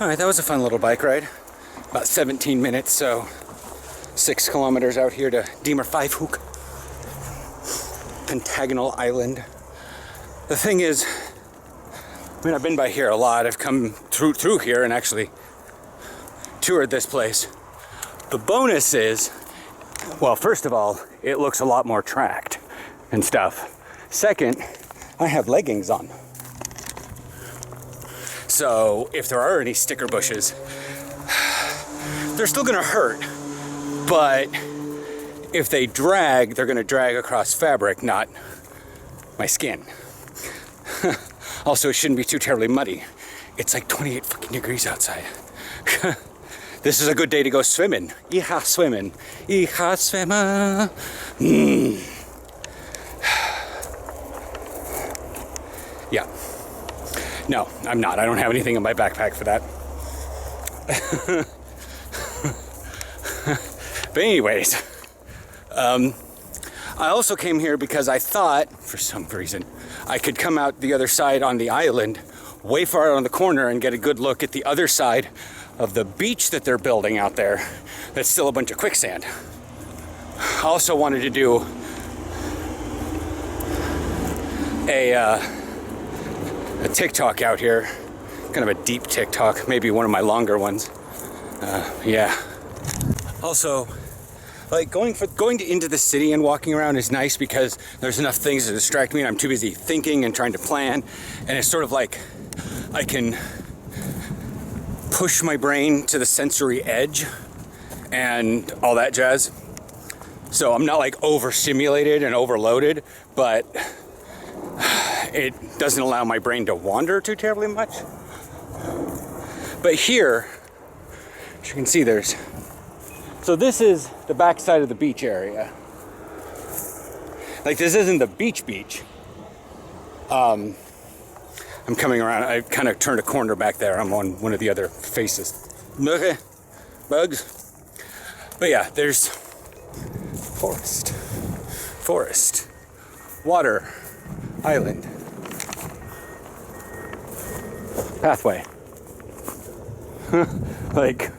Alright, that was a fun little bike ride. About 17 minutes, so 6 kilometers out here to Vijfhoek, Pentagonal Island. The thing is, I mean, I've been by here a lot. I've come through here and actually toured this place. The bonus is, well, first of all, it looks a lot more tracked and stuff. Second, I have leggings on. So if there are any sticker bushes, they're still gonna hurt, but if they drag, they're gonna drag across fabric, not my skin. Also, it shouldn't be too terribly muddy. It's like 28 fucking degrees outside. This is a good day to go swimming. Iha swimming. Iha swimmer. Yeah. No, I'm not. I don't have anything in my backpack for that. But anyways, I also came here because I thought, for some reason, I could come out the other side on the island, way far out on the corner, and get a good look at the other side of the beach that they're building out there. That's still a bunch of quicksand. I also wanted to do a TikTok out here, kind of a deep TikTok, maybe one of my longer ones. Yeah. Also, like going into the city and walking around is nice because there's enough things to distract me and I'm too busy thinking and trying to plan, and it's sort of like I can push my brain to the sensory edge and all that jazz. So I'm not like overstimulated and overloaded, but it doesn't allow my brain to wander too terribly much. But here, as you can see, so this is the back side of the beach area. Like, this isn't the beach. I'm coming around. I kind of turned a corner back there. I'm on one of the other faces. Bugs. But yeah, there's forest, water, island, pathway. Like,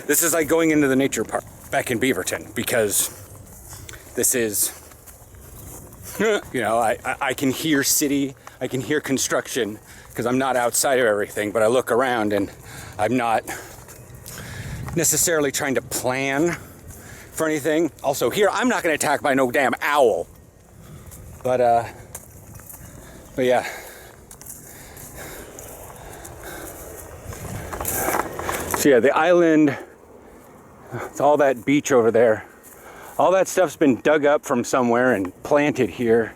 this is like going into the nature park back in Beaverton, because this is, you know, I can hear city, I can hear construction, because I'm not outside of everything, but I look around and I'm not necessarily trying to plan for anything. Also here, I'm not going to attack by no damn owl. But yeah. So yeah, the island, it's all that beach over there. All that stuff's been dug up from somewhere and planted here.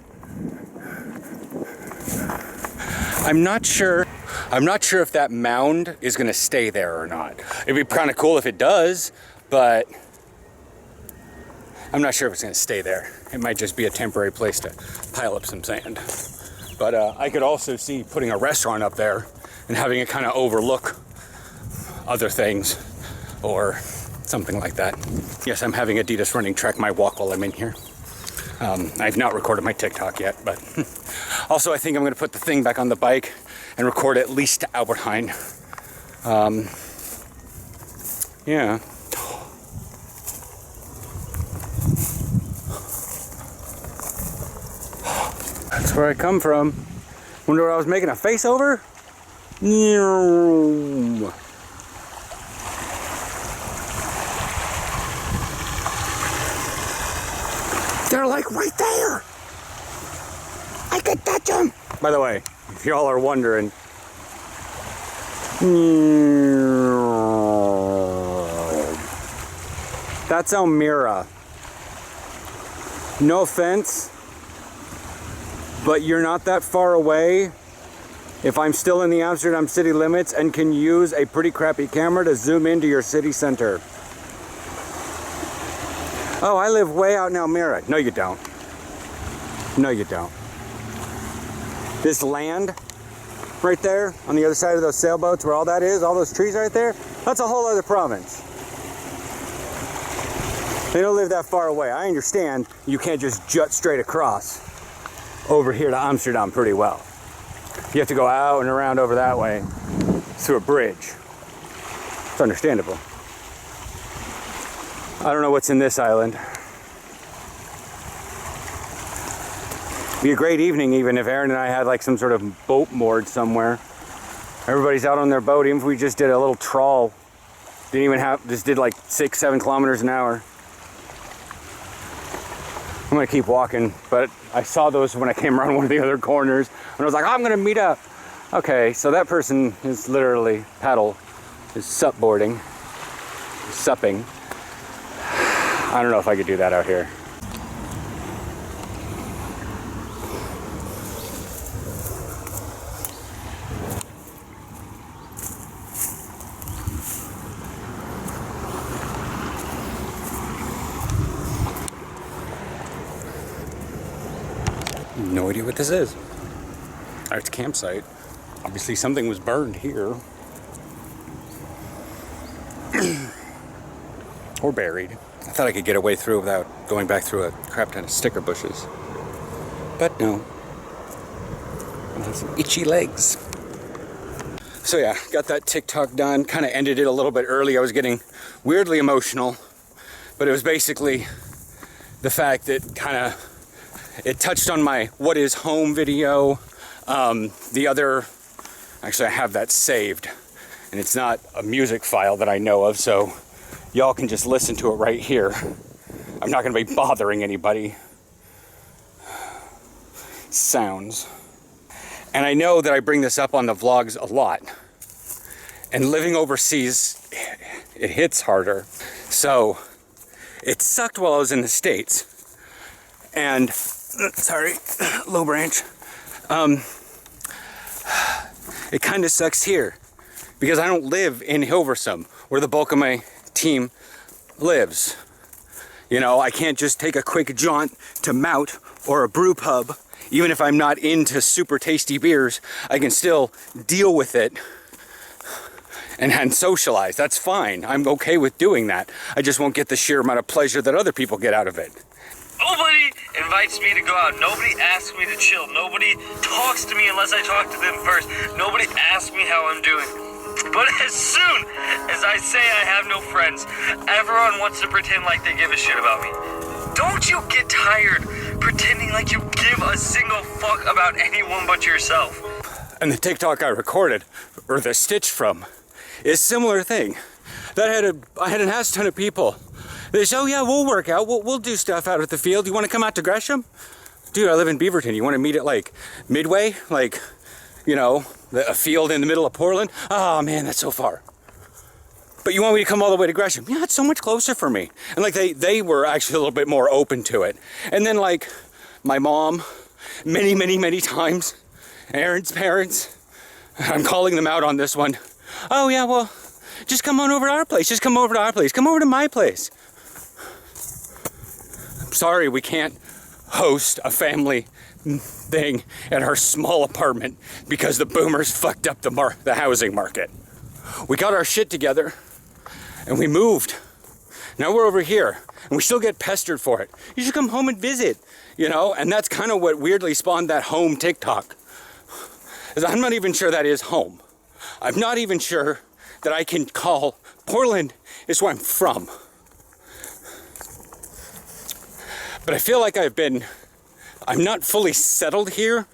I'm not sure if that mound is gonna stay there or not. It'd be kind of cool if it does, but I'm not sure if it's gonna stay there. It might just be a temporary place to pile up some sand. But I could also see putting a restaurant up there and having it kind of overlook other things or something like that. Yes, I'm having Adidas running track my walk while I'm in here. I've not recorded my TikTok yet, but also I think I'm going to put the thing back on the bike and record at least to Albert Heijn. Yeah. That's where I come from. Wonder what I was making a face over? They're like right there. I could touch them. By the way, if y'all are wondering, that's Elmira. No offense, but you're not that far away. If I'm still in the Amsterdam city limits and can use a pretty crappy camera to zoom into your city center. Oh, I live way out in Elmira. No, you don't. No, you don't. This land right there on the other side of those sailboats where all that is, all those trees right there, that's a whole other province. They don't live that far away. I understand you can't just jut straight across over here to Amsterdam pretty well. You have to go out and around over that way. through a bridge. It's understandable. I don't know what's in this island. Be a great evening even if Aaron and I had like some sort of boat moored somewhere. Everybody's out on their boat, even if we just did a little trawl. Didn't even have, just did like 6-7 kilometers an hour. I'm gonna keep walking, but I saw those when I came around one of the other corners, and I was like, I'm gonna meet up. Okay, so that person is literally is supboarding, supping. I don't know if I could do that out here. No idea what this is. It's a campsite. Obviously something was burned here. Or buried. I thought I could get a way through without going back through a crap ton of sticker bushes. But no. I have some itchy legs. So yeah, got that TikTok done. Kind of ended it a little bit early. I was getting weirdly emotional. But it was basically the fact that it touched on my what is home video. The other, actually I have that saved, and it's not a music file that I know of, so y'all can just listen to it right here. I'm not going to be bothering anybody. Sounds. And I know that I bring this up on the vlogs a lot. And living overseas, it hits harder. So it sucked while I was in the States. And, sorry, low branch. It kind of sucks here because I don't live in Hilversum where the bulk of my team lives. You know, I can't just take a quick jaunt to Mount or a brew pub. Even if I'm not into super tasty beers, I can still deal with it and socialize. That's fine. I'm okay with doing that. I just won't get the sheer amount of pleasure that other people get out of it. Nobody invites me to go out. Nobody asks me to chill. Nobody talks to me unless I talk to them first. Nobody asks me how I'm doing. But as soon as I say I have no friends, everyone wants to pretend like they give a shit about me. Don't you get tired pretending like you give a single fuck about anyone but yourself? And the TikTok I recorded, or the stitch from, is a similar thing. I had an ass ton of people. They say, oh yeah, we'll work out. We'll do stuff out at the field. You want to come out to Gresham? Dude, I live in Beaverton. You want to meet at like Midway? Like, you know, a field in the middle of Portland? Oh man, that's so far. But you want me to come all the way to Gresham? Yeah, it's so much closer for me. And like they were actually a little bit more open to it. And then like my mom, many times, Aaron's parents, I'm calling them out on this one. Oh yeah, well, just come on over to our place. Just come over to our place. Come over to my place. Sorry, we can't host a family thing at our small apartment because the boomers fucked up the housing market. We got our shit together and we moved. Now we're over here and we still get pestered for it. You should come home and visit, you know? And that's kind of what weirdly spawned that home TikTok. Is I'm not even sure that is home. I'm not even sure that I can call Portland is where I'm from. But I feel like I'm not fully settled here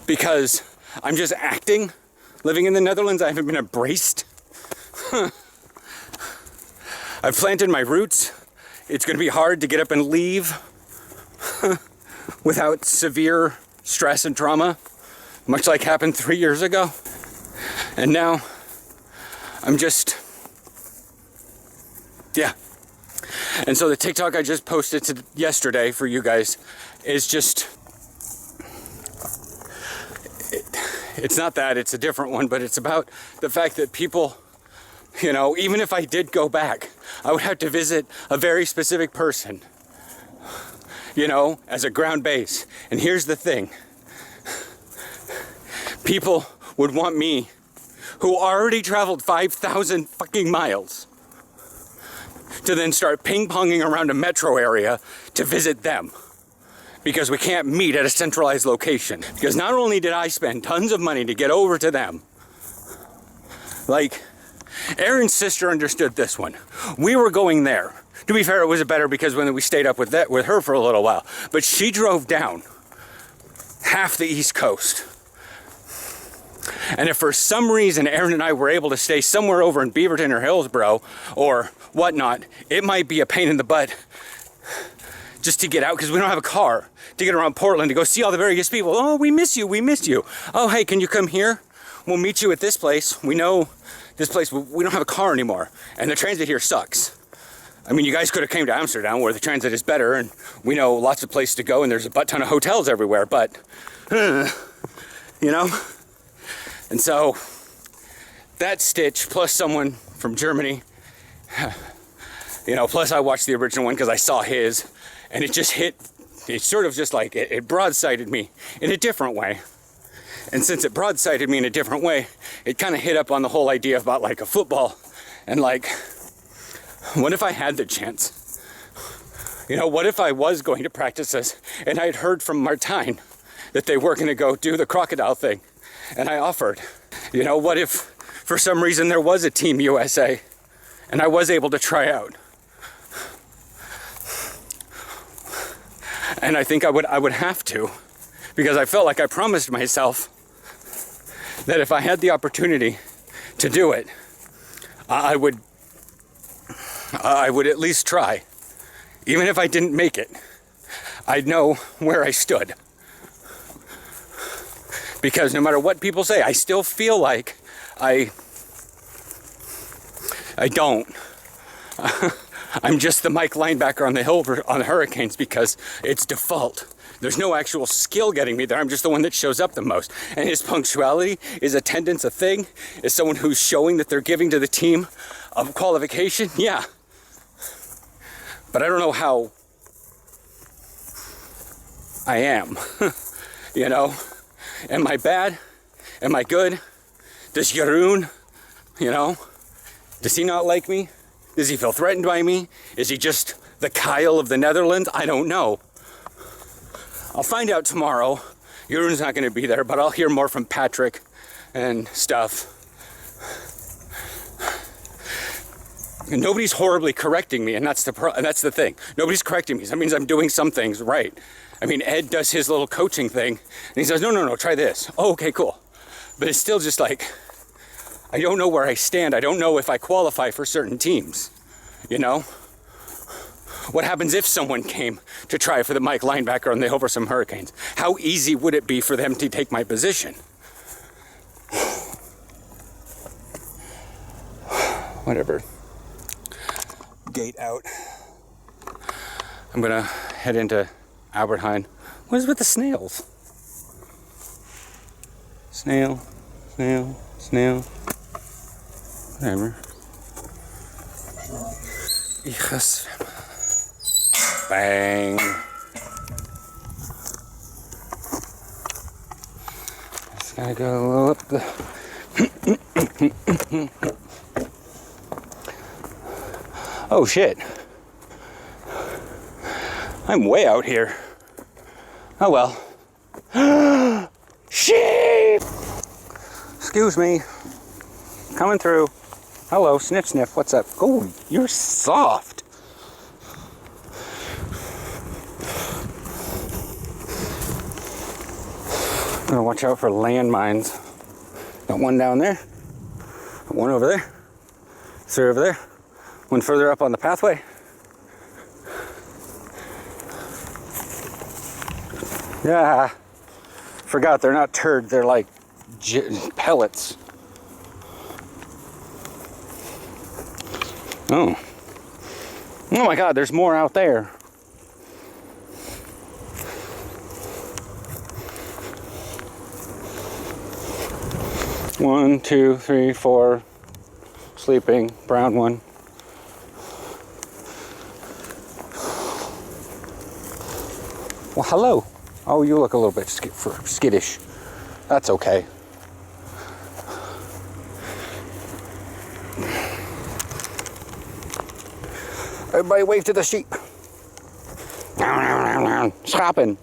because I'm just acting. Living in the Netherlands, I haven't been embraced. I've planted my roots. It's going to be hard to get up and leave without severe stress and trauma, much like happened 3 years ago. And now I'm just, yeah. And so the TikTok I just posted yesterday for you guys is just, it's not that, it's a different one, but it's about the fact that people, you know, even if I did go back, I would have to visit a very specific person, you know, as a ground base. And here's the thing. People would want me, who already traveled 5,000 fucking miles, to then start ping-ponging around a metro area to visit them. because we can't meet at a centralized location. Because not only did I spend tons of money to get over to them, like, Aaron's sister understood this one. We were going there. To be fair, it was better because when we stayed up with her for a little while. But she drove down half the East Coast. And if for some reason Aaron and I were able to stay somewhere over in Beaverton or Hillsborough or whatnot, it might be a pain in the butt just to get out because we don't have a car to get around Portland to go see all the various people. Oh, we miss you. We missed you. Oh, hey, can you come here? We'll meet you at this place. We know this place. We don't have a car anymore. And the transit here sucks. I mean, you guys could have came to Amsterdam where the transit is better and we know lots of places to go and there's a butt ton of hotels everywhere, but, you know? And so that stitch plus someone from Germany, you know, plus I watched the original one because I saw his and it just hit, it sort of just like, it broadsided me in a different way. And since it broadsided me in a different way, it kind of hit up on the whole idea about like a football and like, what if I had the chance? You know, what if I was going to practice this and I'd heard from Martijn that they were going to go do the crocodile thing and I offered? You know, what if for some reason there was a Team USA and I was able to try out? And I think I would have to, because I felt like I promised myself that if I had the opportunity to do it, I would at least try. Even if I didn't make it, I'd know where I stood. Because no matter what people say, I still feel like I don't. I'm just the Mike linebacker on the hill on the Hurricanes because it's default. There's no actual skill getting me there. I'm just the one that shows up the most. And his punctuality, is attendance a thing? Is someone who's showing that they're giving to the team a qualification? Yeah. But I don't know how I am. You know? Am I bad? Am I good? Does Jeroen, you know, does he not like me? Does he feel threatened by me? Is he just the Kyle of the Netherlands? I don't know. I'll find out tomorrow. Jeroen's not going to be there, but I'll hear more from Patrick and stuff. And nobody's horribly correcting me, and that's the thing. Nobody's correcting me. That means I'm doing some things right. I mean, Ed does his little coaching thing, and he says, no, try this. Oh, okay, cool. But it's still just like, I don't know where I stand. I don't know if I qualify for certain teams, you know? What happens if someone came to try for the Mike linebacker on the Hilversum Hurricanes? How easy would it be for them to take my position? Whatever. Gate out. I'm gonna head into Albert Heijn. What is with the snails? Snail. Whatever. Yes. Bang. Just gotta go up the. Oh shit. I'm way out here. Oh well. Sheep! Excuse me. Coming through. Hello, sniff sniff. What's up? Oh, you're soft. I'm gonna watch out for landmines. Got one down there. Got one over there. Three over there. One further up on the pathway. Yeah, forgot they're not turd, they're like pellets. Oh my God, there's more out there. One, two, three, four, sleeping, brown one. Well, hello. Oh, you look a little bit skittish. That's okay. Everybody wave to the sheep. Schapen.